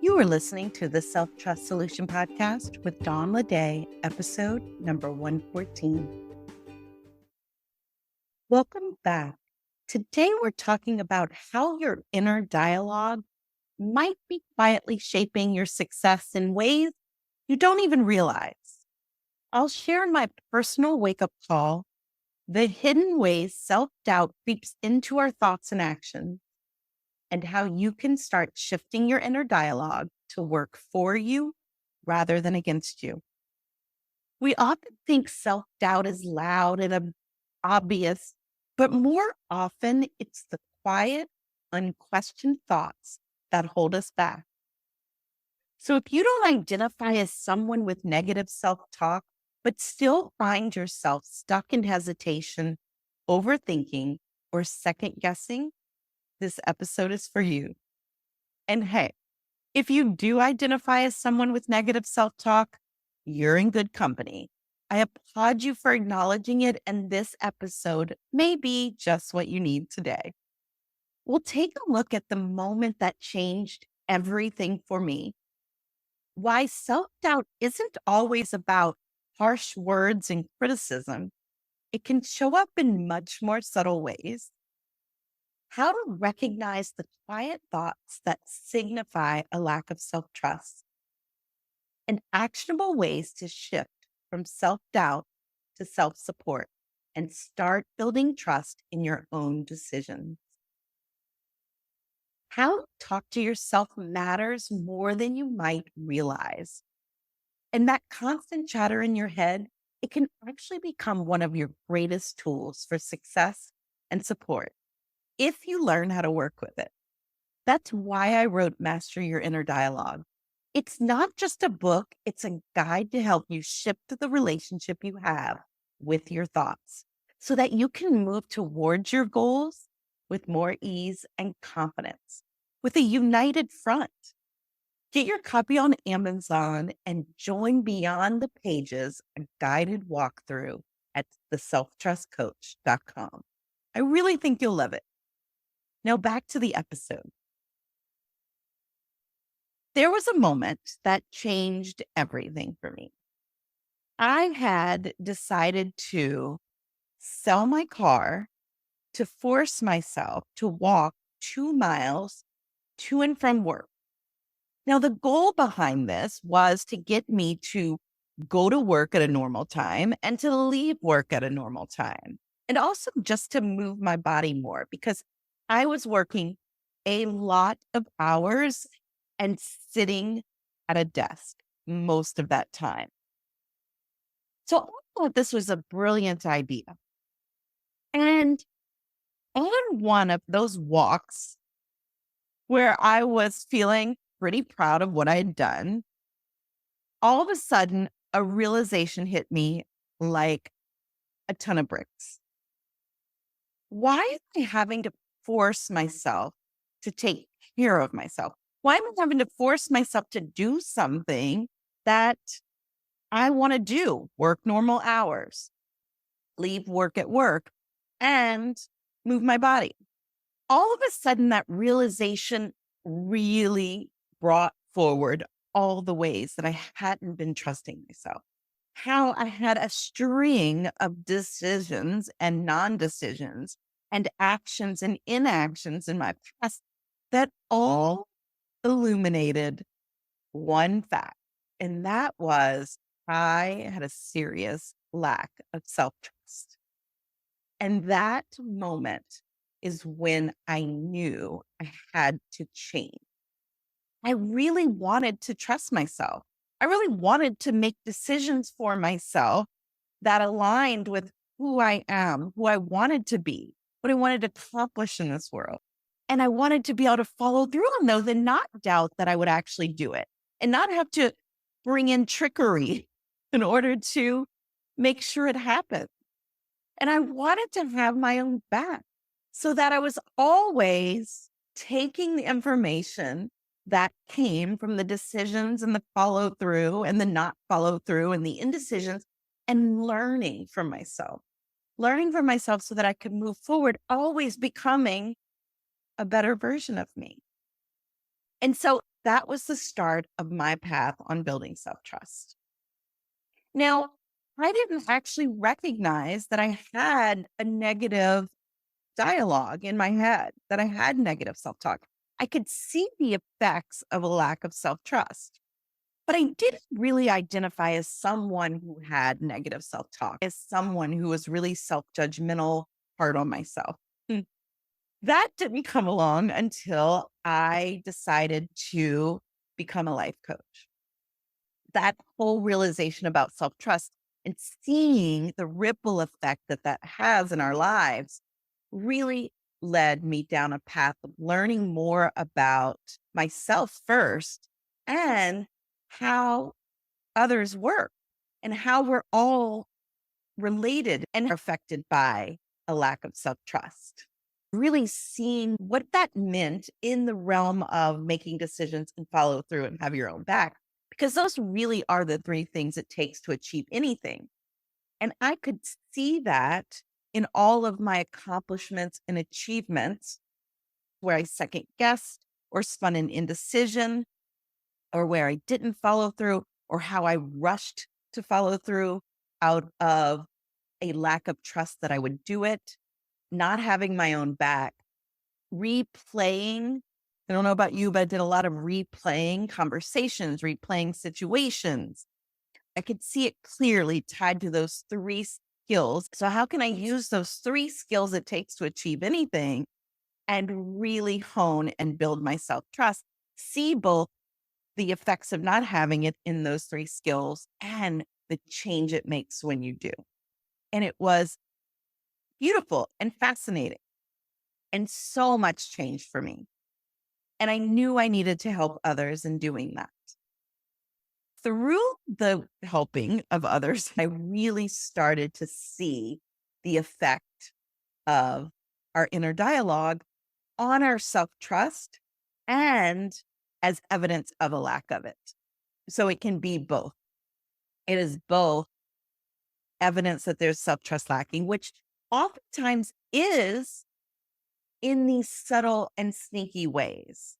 You are listening to the Self Trust Solution Podcast with Dawn Lede, episode number 114. Welcome back. Today we're talking about how your inner dialogue might be quietly shaping your success in ways you don't even realize. I'll share my personal wake-up call, the hidden ways self-doubt creeps into our thoughts and actions, and how you can start shifting your inner dialogue to work for you rather than against you. We often think self-doubt is loud and obvious, but more often it's the quiet, unquestioned thoughts that hold us back. So if you don't identify as someone with negative self-talk, but still find yourself stuck in hesitation, overthinking, or second guessing, this episode is for you. And hey, if you do identify as someone with negative self-talk, you're in good company. I applaud you for acknowledging it, and this episode may be just what you need today. We'll take a look at the moment that changed everything for me. Why self-doubt isn't always about harsh words and criticism. It can show up in much more subtle ways. How to recognize the quiet thoughts that signify a lack of self-trust, and actionable ways to shift from self-doubt to self-support and start building trust in your own decisions. How to talk to yourself matters more than you might realize. And that constant chatter in your head, it can actually become one of your greatest tools for success and support if you learn how to work with it. That's why I wrote Master Your Inner Dialogue. It's not just a book, it's a guide to help you shift the relationship you have with your thoughts so that you can move towards your goals with more ease and confidence, with a united front. Get your copy on Amazon and join Beyond the Pages, a guided walkthrough at theselftrustcoach.com. I really think you'll love it. Now back to the episode. There was a moment that changed everything for me. I had decided to sell my car to force myself to walk 2 miles to and from work. Now, the goal behind this was to get me to go to work at a normal time and to leave work at a normal time. And also just to move my body more because I was working a lot of hours and sitting at a desk most of that time. So I thought this was a brilliant idea. And on one of those walks where I was feeling pretty proud of what I had done, all of a sudden, a realization hit me like a ton of bricks. Why am I having to force myself to take care of myself? Why am I having to force myself to do something that I want to do? Work normal hours, leave work at work, and move my body. All of a sudden, that realization really brought forward all the ways that I hadn't been trusting myself. How I had a string of decisions and non-decisions and actions and inactions in my past that all illuminated one fact. And that was I had a serious lack of self-trust. And that moment is when I knew I had to change. I really wanted to trust myself. I really wanted to make decisions for myself that aligned with who I am, who I wanted to be, what I wanted to accomplish in this world. And I wanted to be able to follow through on those and not doubt that I would actually do it and not have to bring in trickery in order to make sure it happened. And I wanted to have my own back so that I was always taking the information that came from the decisions and the follow through and the not follow through and the indecisions and learning from myself so that I could move forward, always becoming a better version of me. And so that was the start of my path on building self trust. Now, I didn't actually recognize that I had a negative dialogue in my head, that I had negative self talk. I could see the effects of a lack of self trust, but I didn't really identify as someone who had negative self talk, as someone who was really self judgmental, hard on myself. Mm. That didn't come along until I decided to become a life coach. That whole realization about self trust and seeing the ripple effect that that has in our lives really led me down a path of learning more about myself first and how others work and how we're all related and affected by a lack of self trust. Really seeing what that meant in the realm of making decisions and follow through and have your own back, because those really are the three things it takes to achieve anything. And I could see that in all of my accomplishments and achievements where I second guessed or spun an indecision or where I didn't follow through or how I rushed to follow through out of a lack of trust that I would do it, not having my own back, replaying. I don't know about you, but I did a lot of replaying conversations, replaying situations. I could see it clearly tied to those three skills. So, how can I use those three skills it takes to achieve anything and really hone and build my self trust? See both the effects of not having it in those three skills and the change it makes when you do. And it was beautiful and fascinating, and so much changed for me. And I knew I needed to help others in doing that. Through the helping of others, I really started to see the effect of our inner dialogue on our self trust and as evidence of a lack of it. So it can be both. It is both evidence that there's self trust lacking, which oftentimes is in these subtle and sneaky ways.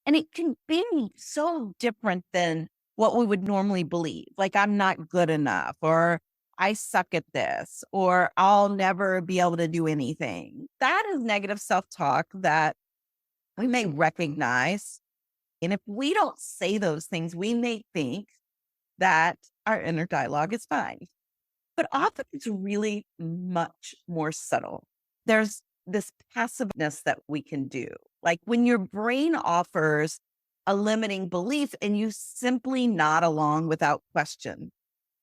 And it can be so different than what we would normally believe. Like, I'm not good enough, or I suck at this, or I'll never be able to do anything. That is negative self talk that we may recognize. And if we don't say those things, we may think that our inner dialogue is fine. But often it's really much more subtle. There's this passiveness that we can do. Like when your brain offers a limiting belief and you simply nod along without question,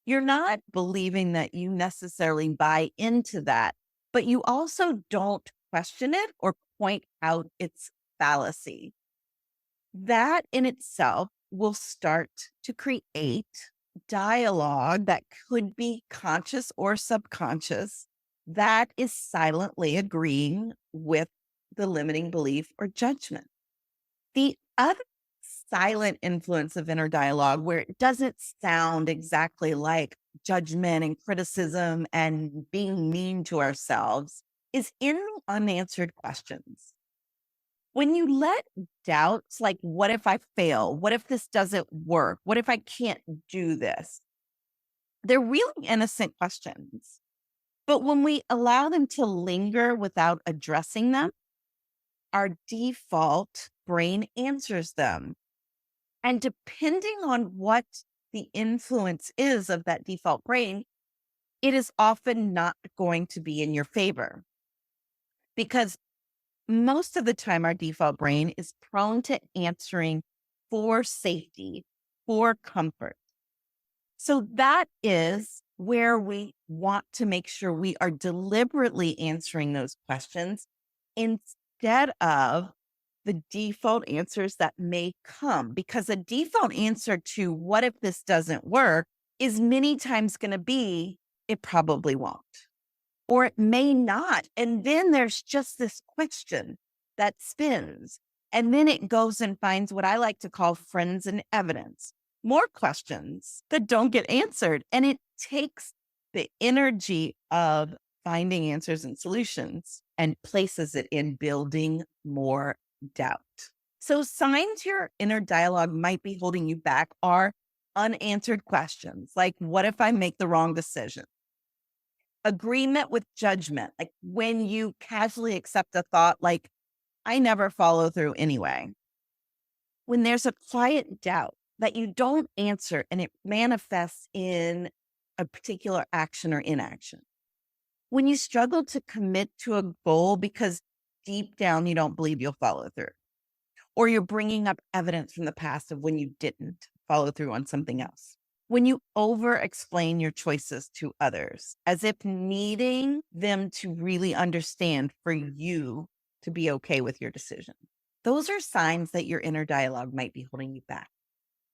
you're not believing that you necessarily buy into that, but you also don't question it or point out its fallacy. That in itself will start to create dialogue that could be conscious or subconscious that is silently agreeing with the limiting belief or judgment. The other silent influence of inner dialogue, where it doesn't sound exactly like judgment and criticism and being mean to ourselves, is in the unanswered questions. When you let doubts like, what if I fail? What if this doesn't work? What if I can't do this? They're really innocent questions. But when we allow them to linger without addressing them, our default brain answers them. And depending on what the influence is of that default brain, it is often not going to be in your favor because most of the time, our default brain is prone to answering for safety, for comfort. So that is where we want to make sure we are deliberately answering those questions instead of the default answers that may come. Because a default answer to what if this doesn't work is many times going to be, it probably won't or it may not. And then there's just this question that spins. And then it goes and finds what I like to call friends and evidence, more questions that don't get answered. And it takes the energy of finding answers and solutions and places it in building more doubt. So, signs your inner dialogue might be holding you back are unanswered questions like, what if I make the wrong decision? Agreement with judgment, like when you casually accept a thought, like, I never follow through anyway. When there's a quiet doubt that you don't answer and it manifests in a particular action or inaction. When you struggle to commit to a goal because deep down you don't believe you'll follow through, or you're bringing up evidence from the past of when you didn't follow through on something else. When you over explain your choices to others as if needing them to really understand for you to be okay with your decision. Those are signs that your inner dialogue might be holding you back.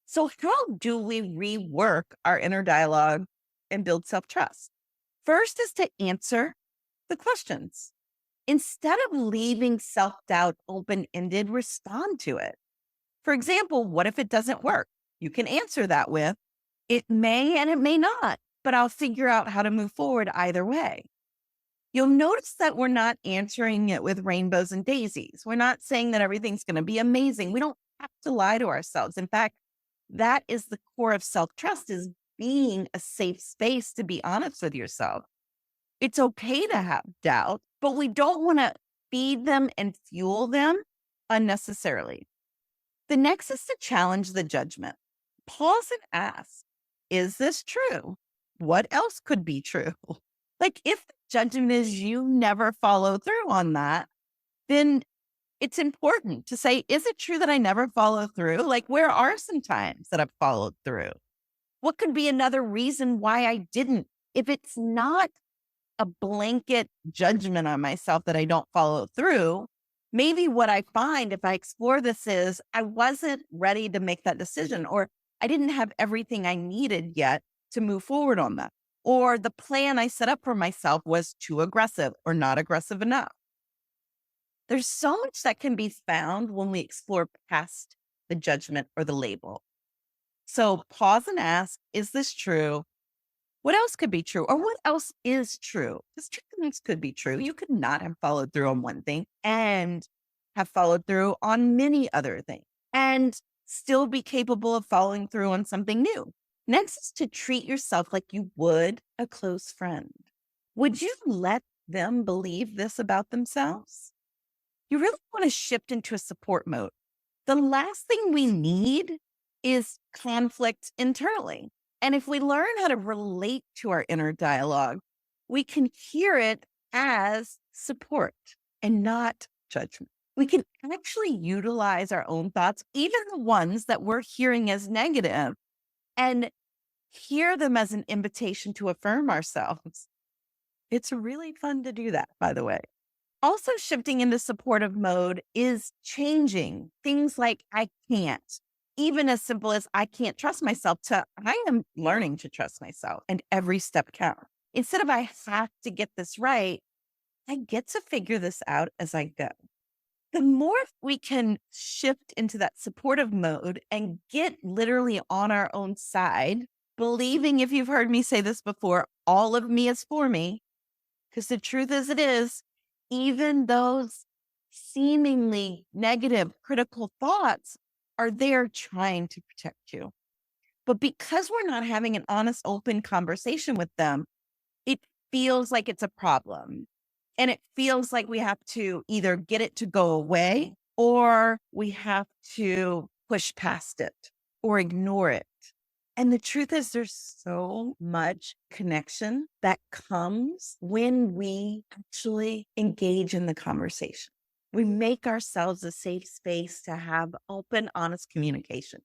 So, how do we rework our inner dialogue and build self trust? First is to answer the questions. Instead of leaving self doubt open ended, respond to it. For example, what if it doesn't work? You can answer that with, it may and it may not, but I'll figure out how to move forward either way. You'll notice that we're not answering it with rainbows and daisies. We're not saying that everything's going to be amazing. We don't have to lie to ourselves. In fact, that is the core of self trust, is being a safe space to be honest with yourself. It's okay to have doubt, but we don't want to feed them and fuel them unnecessarily. The next is to challenge the judgment. Pause and ask, is this true? What else could be true? Like, if the judgment is you never follow through on that, then it's important to say, is it true that I never follow through? Like, where are some times that I've followed through? What could be another reason why I didn't? If it's not a blanket judgment on myself that I don't follow through, maybe what I find if I explore this is I wasn't ready to make that decision, or I didn't have everything I needed yet to move forward on that. Or the plan I set up for myself was too aggressive or not aggressive enough. There's so much that can be found when we explore past the judgment or the label. So pause and ask, is this true? What else could be true? Or what else is true? Because two things could be true. You could not have followed through on one thing and have followed through on many other things and still be capable of following through on something new. Next is to treat yourself like you would a close friend. Would you let them believe this about themselves? You really want to shift into a support mode. The last thing we need is conflict internally. And if we learn how to relate to our inner dialogue, we can hear it as support and not judgment. We can actually utilize our own thoughts, even the ones that we're hearing as negative, and hear them as an invitation to affirm ourselves. It's really fun to do that, by the way. Also, shifting into supportive mode is changing things like I can't, even as simple as I can't trust myself, to I am learning to trust myself and every step counts. Instead of I have to get this right, I get to figure this out as I go. The more we can shift into that supportive mode and get literally on our own side, believing, if you've heard me say this before, all of me is for me, because the truth is, it is, even those seemingly negative, critical thoughts are there trying to protect you. But because we're not having an honest, open conversation with them, it feels like it's a problem. And it feels like we have to either get it to go away or we have to push past it or ignore it. And the truth is, there's so much connection that comes when we actually engage in the conversation. We make ourselves a safe space to have open, honest communication,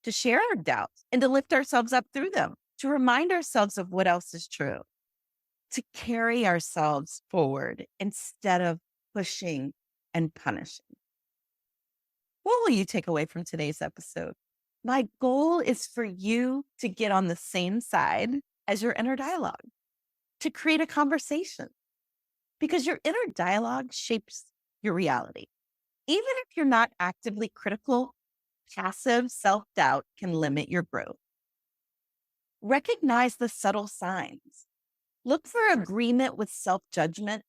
to share our doubts and to lift ourselves up through them, to remind ourselves of what else is true, to carry ourselves forward instead of pushing and punishing. What will you take away from today's episode? My goal is for you to get on the same side as your inner dialogue, to create a conversation, because your inner dialogue shapes your reality. Even if you're not actively critical, passive self doubt can limit your growth. Recognize the subtle signs. Look for agreement with self judgment,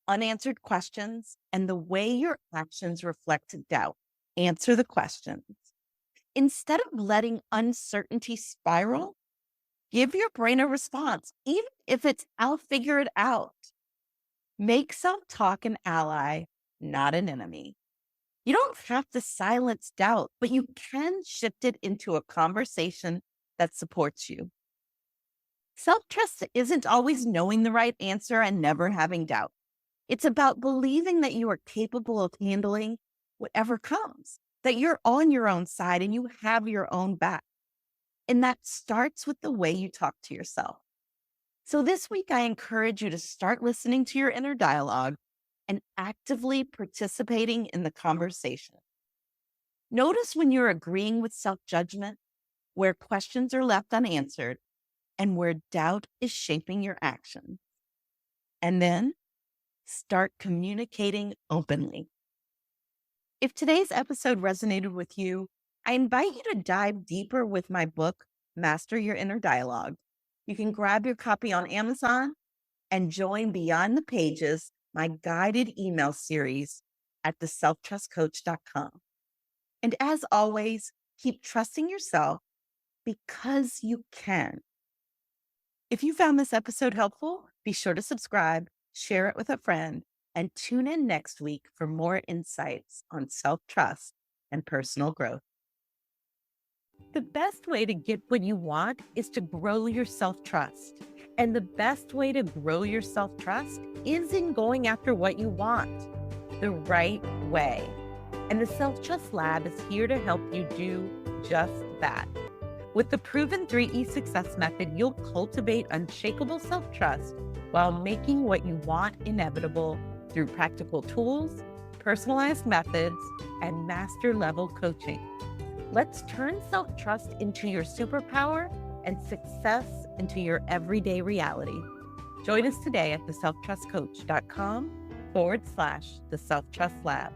unanswered questions, and the way your actions reflect doubt. Answer the questions. Instead of letting uncertainty spiral, give your brain a response, even if it's I'll figure it out. Make self talk an ally, not an enemy. You don't have to silence doubt, but you can shift it into a conversation that supports you. Self trust isn't always knowing the right answer and never having doubt. It's about believing that you are capable of handling whatever comes, that you're on your own side and you have your own back. And that starts with the way you talk to yourself. So this week, I encourage you to start listening to your inner dialogue and actively participating in the conversation. Notice when you're agreeing with self judgment, where questions are left unanswered, and where doubt is shaping your actions. And then start communicating openly. If today's episode resonated with you, I invite you to dive deeper with my book, Master Your Inner Dialogue. You can grab your copy on Amazon and join Beyond the Pages, my guided email series at theselftrustcoach.com. And as always, keep trusting yourself because you can. If you found this episode helpful, be sure to subscribe, share it with a friend, and tune in next week for more insights on self-trust and personal growth. The best way to get what you want is to grow your self-trust. And the best way to grow your self-trust is in going after what you want the right way. And the Self-Trust Lab is here to help you do just that. With the proven 3E success method, you'll cultivate unshakable self-trust while making what you want inevitable through practical tools, personalized methods, and master-level coaching. Let's turn self-trust into your superpower and success into your everyday reality. Join us today at theselftrustcoach.com/the Self-Trust Lab.